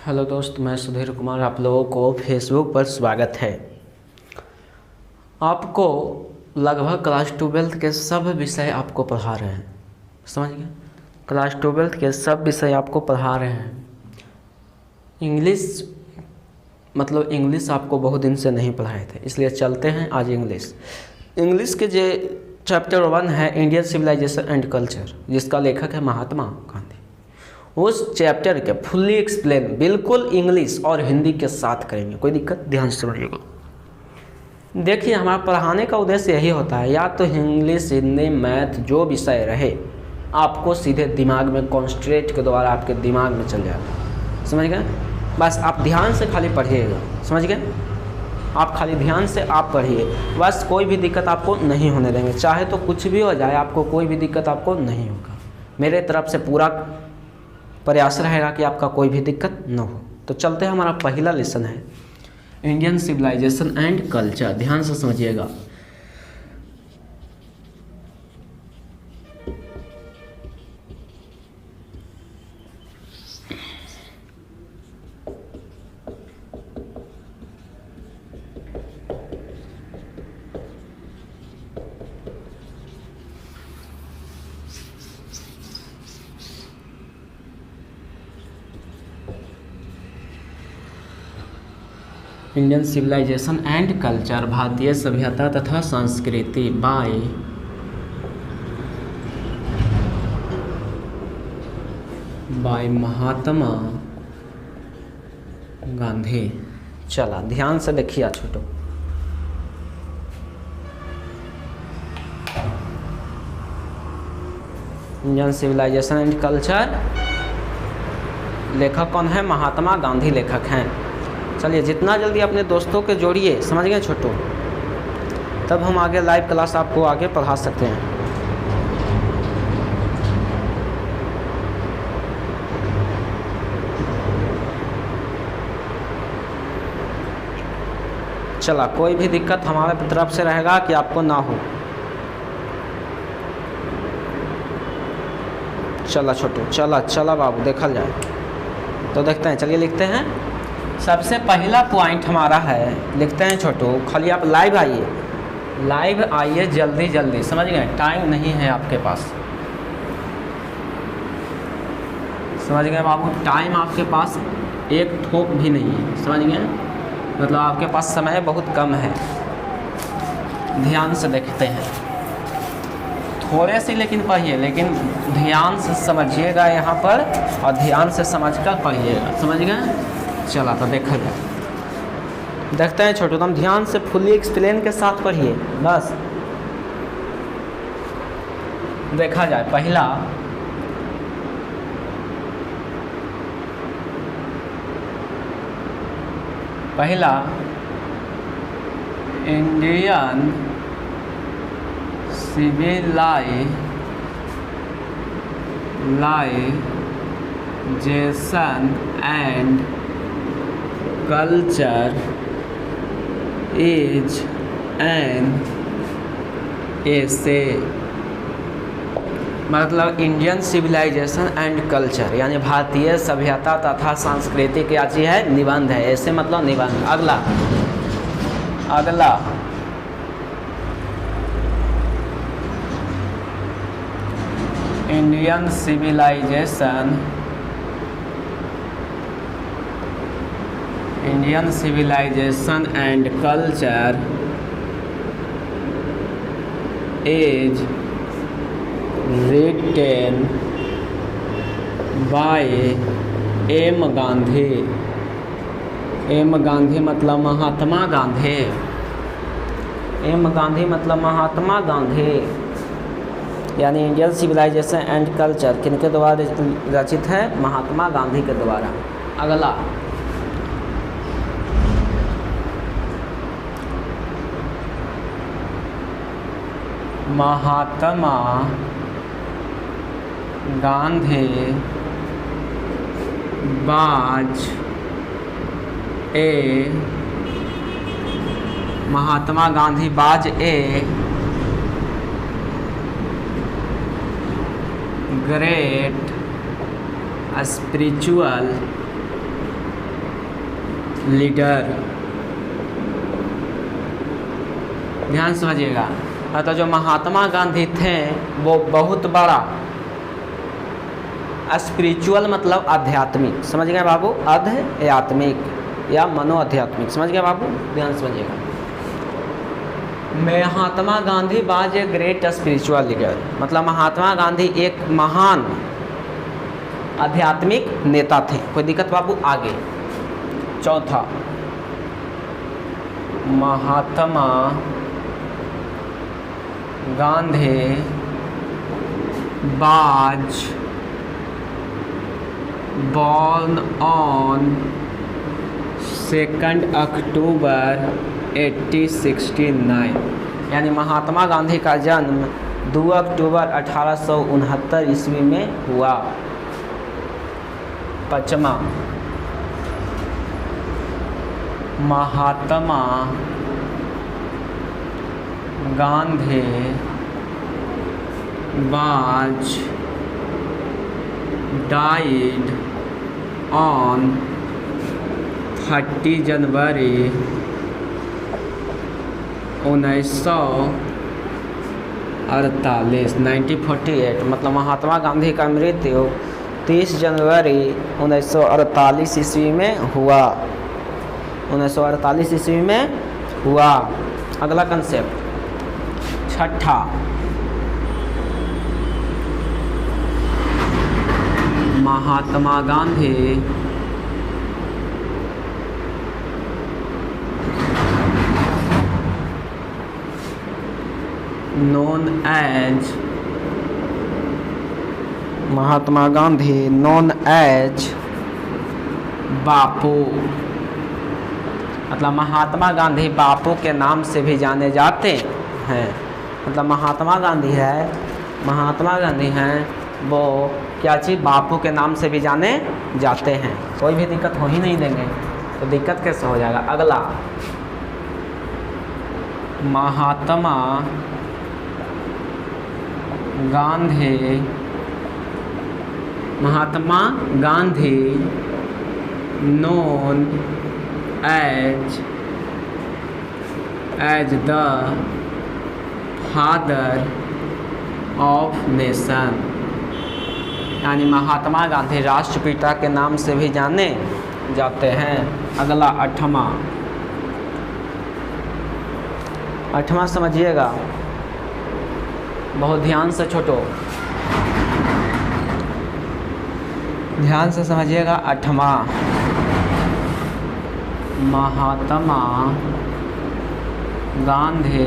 Hello दोस्त, मैं सुधीर कुमार, आप लोगों को फेसबुक पर स्वागत है। आपको लगभग क्लास 12 के सब विषय आपको पढ़ा रहे हैं, समझ गए। क्लास 12 के सब विषय आपको पढ़ा रहे हैं। इंग्लिश मतलब इंग्लिश आपको बहुत दिन से नहीं पढ़ाए थे, इसलिए चलते हैं आज इंग्लिश के जो चैप्टर 1 है इंडियन सिविलाइजेशन एंड कल्चर, जिसका लेखक है महात्मा गांधी। उस चैप्टर के फुल्ली एक्सप्लेन बिल्कुल इंग्लिश और हिंदी के साथ करेंगे, कोई दिक्कत, ध्यान से समझिएगा। देखिए, हमारा पढ़ाने का उद्देश्य यही होता है, या तो इंग्लिश, हिंदी, मैथ जो विषय रहे आपको सीधे दिमाग में कॉन्सेंट्रेट के द्वारा आपके दिमाग में चल जाएगा, समझ गए। बस आप ध्यान से खाली पढ़िएगा, समझ गए। आप खाली ध्यान से आप पढ़िए, बस कोई भी दिक्कत आपको नहीं होने देंगे, चाहे तो कुछ भी हो जाए, आपको कोई भी दिक्कत आपको नहीं होगा। मेरे तरफ से पूरा प्रयास रहेगा कि आपका कोई भी दिक्कत न हो। तो चलते हैं, हमारा पहला लेसन है इंडियन सिविलाइजेशन एंड कल्चर, ध्यान से समझिएगा। इंडियन सिविलाइजेशन एंड कल्चर, भारतीय सभ्यता तथा संस्कृति, बाय महात्मा गांधी। चला ध्यान से देखिए छोटो। इंडियन सिविलाइजेशन एंड कल्चर, लेखक कौन है? महात्मा गांधी लेखक हैं। चलिए, जितना जल्दी अपने दोस्तों के जोड़िए, समझ गए छोटो, तब हम आगे लाइव क्लास आपको आगे पढ़ा सकते हैं। चला, कोई भी दिक्कत हमारे तरफ से रहेगा कि आपको ना हो। चला छोटू, चला बाबू, देखा जाए तो देखते हैं। चलिए लिखते हैं। सबसे पहला पॉइंट हमारा है, लिखते हैं छोटू, खाली आप लाइव आइए जल्दी, समझ गए। टाइम नहीं है आपके पास, समझ गए बाबू, टाइम आपके पास एक ठोक भी नहीं है, समझ गए। मतलब आपके पास समय बहुत कम है। ध्यान से देखते हैं, थोड़े से लेकिन पढ़िए, लेकिन ध्यान से समझिएगा यहाँ पर, और ध्यान से समझकर पढ़िएगा, समझ गए। चला तो देखा जाए, देखते हैं छोटू, तुम ध्यान से फुल्ली एक्सप्लेन के साथ पढ़िए, बस देखा जाए। पहला Indian civilisation and culture is an essay, मतलब इंडियन सिविलाइजेशन एंड कल्चर यानी भारतीय सभ्यता तथा संस्कृति क्या चीज़ है? निबंध है। ऐसे मतलब निबंध। अगला Indian civilisation and culture is written by M Gandhi. M Gandhi मतलब महात्मा गांधी। एम गांधी मतलब महात्मा गांधी, यानी इंडियन सिविलाइजेशन एंड कल्चर किनके द्वारा रचित है? महात्मा गांधी के द्वारा। अगला महात्मा गांधी बाज ए ग्रेट स्पिरिचुअल लीडर। ध्यान समझिएगा, तो जो महात्मा गांधी थे वो बहुत बड़ा स्पिरिचुअल मतलब आध्यात्मिक, समझ गए बाबू, आध्यात्मिक या मनोआध्यात्मिक, समझ गए बाबू, ध्यान समझिएगा। Mahatma Gandhi was a great spiritual leader, मतलब महात्मा गांधी एक महान आध्यात्मिक नेता थे। कोई दिक्कत बाबू? आगे चौथा, महात्मा गांधी वाज born on 2 अक्टूबर 1869, यानी महात्मा गांधी का जन्म 2 अक्टूबर 1869 ईस्वी में हुआ। पाँचवा, महात्मा गांधी वाज died on 30 जनवरी 1948, 1948, मतलब महात्मा गांधी का मृत्यु 30 जनवरी 1948 ईस्वी में हुआ। 1948 ईस्वी में हुआ। अगला कंसेप्ट, छठा, महात्मा गांधी known as बापू, मतलब महात्मा गांधी बापू के नाम से भी जाने जाते हैं। मतलब महात्मा गांधी हैं वो क्या चीज़, बापू के नाम से भी जाने जाते हैं। कोई भी दिक्कत हो ही नहीं देंगे, तो दिक्कत कैसे हो जाएगा। अगला, Mahatma Gandhi known as the father of nation, यानी महात्मा गांधी राष्ट्रपिता के नाम से भी जाने जाते हैं। अगला आठवां समझिएगा, बहुत ध्यान से छोटो, ध्यान से समझिएगा। आठवां, Mahatma Gandhi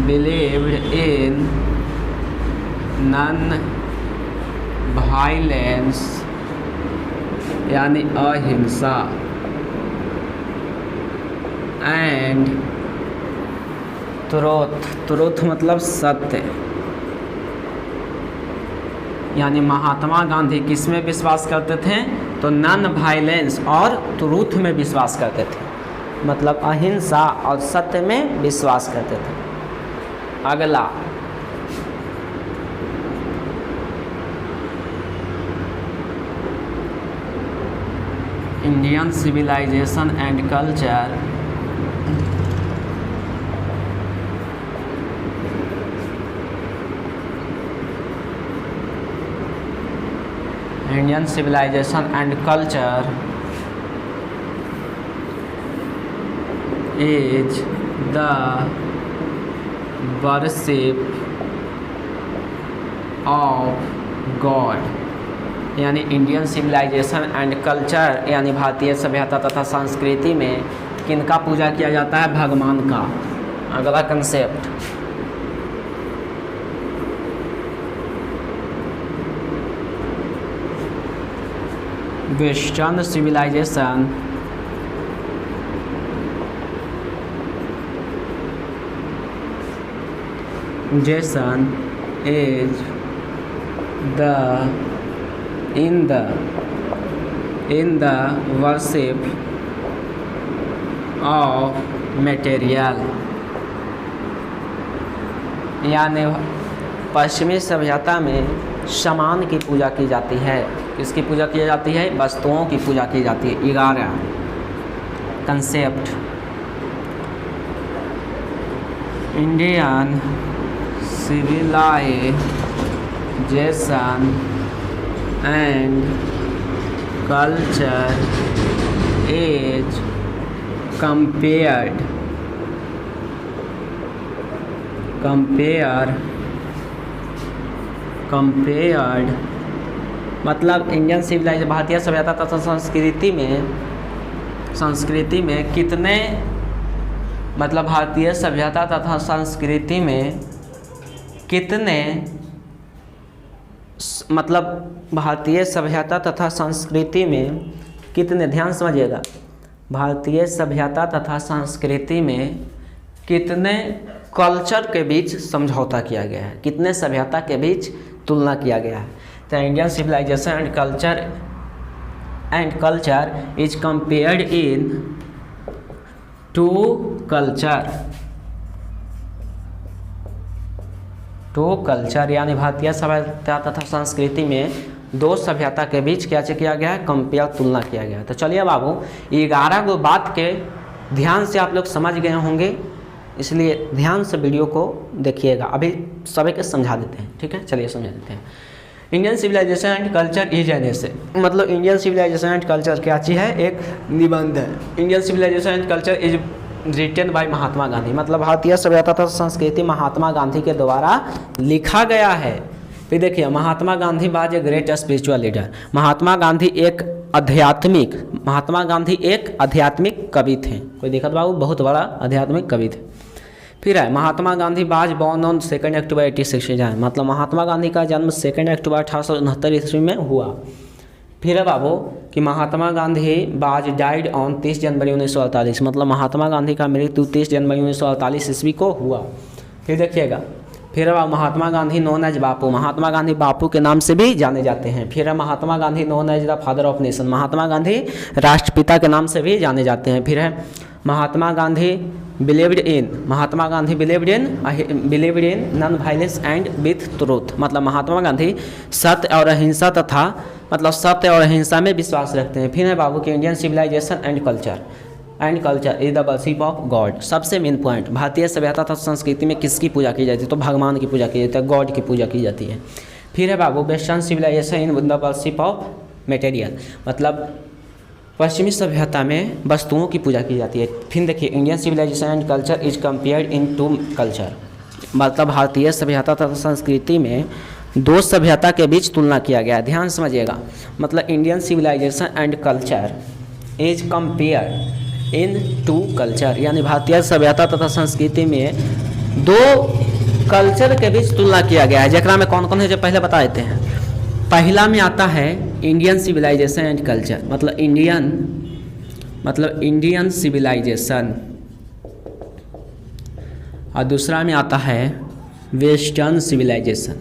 believed in non-violence, यानी अहिंसा, एंड ट्रुथ मतलब सत्य, यानी महात्मा गांधी किस में विश्वास करते थे, तो नॉन वायलेंस और ट्रुथ में विश्वास करते थे, मतलब अहिंसा और सत्य में विश्वास करते थे। अगला, Indian civilisation and culture, Indian civilisation and culture is the worship of God, यानी इंडियन सिविलाइजेशन एंड कल्चर यानी भारतीय सभ्यता तथा संस्कृति में किनका पूजा किया जाता है, भगवान का। अगला concept, western civilisation is in the worship of material, यानी पश्चिमी सभ्यता में सामान की पूजा की जाती है। किसकी पूजा की जाती है? वस्तुओं की पूजा की जाती है। 11 concept Indian civilisation and culture is compared मतलब इंडियन सिविलाइजेशन भारतीय सभ्यता तथा संस्कृति में कितने मतलब भारतीय सभ्यता तथा संस्कृति में कितने मतलब भारतीय सभ्यता तथा संस्कृति में कितने, ध्यान समझिएगा, भारतीय सभ्यता तथा संस्कृति में कितने कल्चर के बीच समझौता किया गया है, कितने सभ्यता के बीच तुलना किया गया है। तो Indian civilisation and culture is compared into culture यानी भारतीय सभ्यता तथा संस्कृति में दो सभ्यता के बीच क्या किया गया है? कंपेयर, तुलना किया गया है। तो चलिए बाबू 11 गो बात के ध्यान से आप लोग समझ गए होंगे, इसलिए ध्यान से वीडियो को देखिएगा। अभी सभी के समझा देते हैं, ठीक है? चलिए समझा देते हैं। Indian civilisation and culture is an essay, मतलब इंडियन सिविलाइजेशन एंड कल्चर क्या चीज़ है? एक निबंध है। Indian civilisation and culture is written by Mahatma Gandhi, मतलब भारतीय सभ्यता तथा संस्कृति महात्मा गांधी के द्वारा लिखा गया है। फिर देखिए, Mahatma Gandhi was a great spiritual leader. Mahatma Gandhi एक आध्यात्मिक कवि थे। कोई देखा बाबू, बहुत बड़ा आध्यात्मिक कवि थे। फिर है महात्मा गांधी बाज बॉर्न ऑन 2 अक्टूबर 1869, मतलब महात्मा गांधी का जन्म 2 अक्टूबर 1869 ईस्वी में हुआ। फिर है बाबू कि महात्मा गांधी बाज डाइड ऑन 30 जनवरी 1948, मतलब महात्मा गांधी का मृत्यु 30 जनवरी 1948 ईस्वी को हुआ। फिर देखिएगा, फिर महात्मा गांधी नोन एज बापू, महात्मा गांधी बापू के नाम से भी जाने जाते हैं। फिर Mahatma Gandhi known as the father of nation, Mahatma Gandhi राष्ट्रपिता के नाम से भी जाने जाते हैं। फिर है Mahatma Gandhi believed in non violence and with truth, मतलब महात्मा गांधी सत्य और अहिंसा हिंसा में विश्वास रखते हैं। फिर है बाबू कि Indian civilisation and culture is the worship of God, सबसे मेन पॉइंट, भारतीय सभ्यता तथा संस्कृति में किसकी पूजा की जाती है? तो भगवान की पूजा की जाती है, गॉड की पूजा की जाती है। फिर है बाबू western civilization in the worship of material, मतलब पश्चिमी सभ्यता में वस्तुओं की पूजा की जाती है। फिर देखिए, Indian civilisation and culture is compared into culture, मतलब भारतीय सभ्यता तथा संस्कृति में दो सभ्यता के बीच तुलना किया गया है। ध्यान समझिएगा, मतलब Indian civilisation and culture is compared into culture, यानी भारतीय सभ्यता तथा संस्कृति में दो कल्चर के बीच तुलना किया गया है। जकरा में कौन कौन है जो पहले बता देते हैं। पहला में आता है इंडियन सिविलाइजेशन एंड कल्चर, मतलब इंडियन सिविलाइजेशन, और दूसरा में आता है वेस्टर्न सिविलाइजेशन।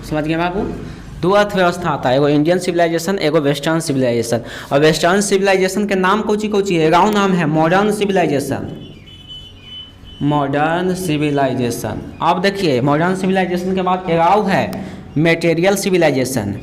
समझ गए बाबू? दो अर्थव्यवस्था आता है, एगो इंडियन सिविलाइजेशन, एगो वेस्टर्न सिविलाइजेशन। और वेस्टर्न सिविलाइजेशन के नाम कोची है? गाँव नाम है मॉडर्न सिविलाइजेशन। अब देखिए, मॉडर्न सिविलाइजेशन के बाद एगाव है मटेरियल सिविलाइजेशन।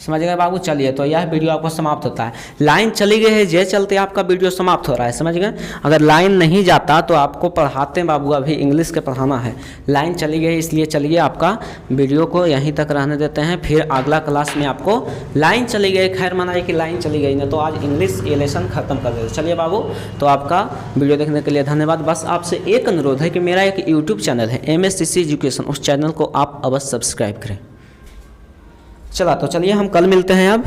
समझ गए बाबू? चलिए, तो यह वीडियो आपको समाप्त होता है। लाइन चली गई है, जे चलते आपका वीडियो समाप्त हो रहा है, समझ गए? अगर लाइन नहीं जाता तो आपको पढ़ाते हैं बाबू, अभी इंग्लिश के पढ़ाना है। लाइन चली गई, इसलिए चलिए आपका वीडियो को यहीं तक रहने देते हैं। फिर अगला क्लास में आपको लाइन चली गई, खैर मनाइए कि लाइन चली गई ना, तो आज इंग्लिश ये लेसन खत्म कर देते। चलिए बाबू, तो आपका वीडियो देखने के लिए धन्यवाद। बस आपसे एक अनुरोध है कि मेरा एक यूट्यूब चैनल है MSCC एजुकेशन, उस चैनल को आप अवश्य सब्सक्राइब करें। चला, तो चलिए हम कल मिलते हैं। अब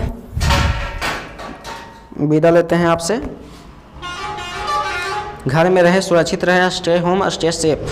विदा लेते हैं आपसे। घर में रहे, सुरक्षित रहे, स्टे होम, स्टे सेफ।